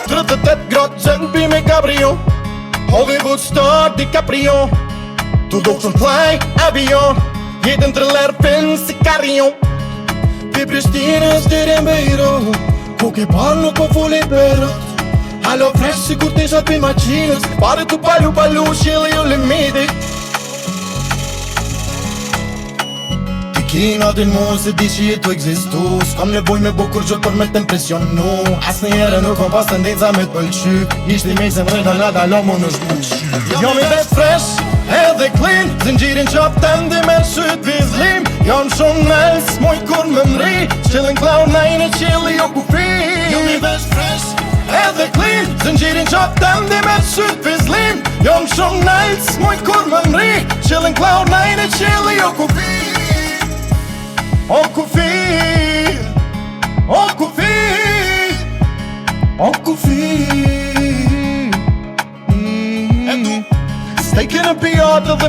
38 gradë zënë pi me Gabriel Hollywood star DiCaprio Tu do të fly avion Jetën thriller film si Carillon Pi Prishtinës deri në Beirut Ku ke parë nuk po fuli perët Halo fresh si kur t'ishat pi maqinës Pare tu palu shili u limiti Ti ki natin mu se di që jetu egzistu S'kam nevoj me bukur gjot për me t'impresionu As një herë nuk kom pas tendenca me t'pëlqy Ishti me se mrejta nga dalo mu në shku Jom i vet fresh edhe clean Zinxhirin qop tëndi me shyt vizlim Jom shumë nels, moj kur më mri Qillin cloud nine e qilli o kufi Jom i vet fresh edhe clean Zinxhirin qop tëndi me shyt vizlim Jom shumë nels, moj kur më mri Qillin cloud nine e qilli o kufi O kufi O kufi O kufi Stejke në pijatë dhe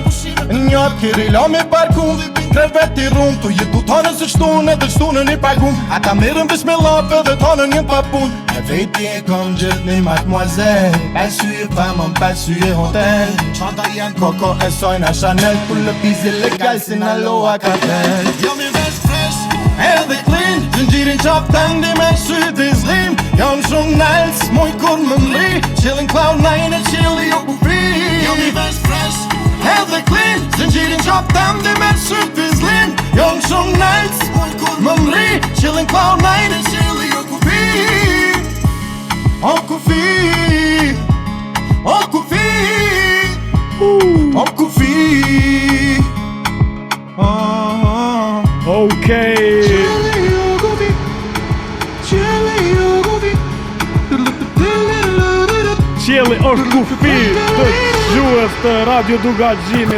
njët kiri la me parkum Kreveti rum të jetu tanë se qtune dhe qtune një pagun Ata mirën vish me lape dhe tanë një papun E veti e kom gjithë një mademoiselle Pasuje famën, pasuje hotel Qanta janë Coco e sojna Chanel Pull le pizi legal si në loa kartel Jom i vesh fresh edhe clean Zinxhirin qop tëndi me shyt vizlim Jom shumë nels, moj kur më mri Qillin cloud nine e qilli o kufi Jom i vesh fresh edhe clean Zinxhirin qop tëndi me shyt vizlim Jom shumë nels, moj kur më mri Qillin cloud nine e qilli o kufi O kufi O kufi O kufi Okej Qielli është kufi të gjuhës të Radio Dugaxhinit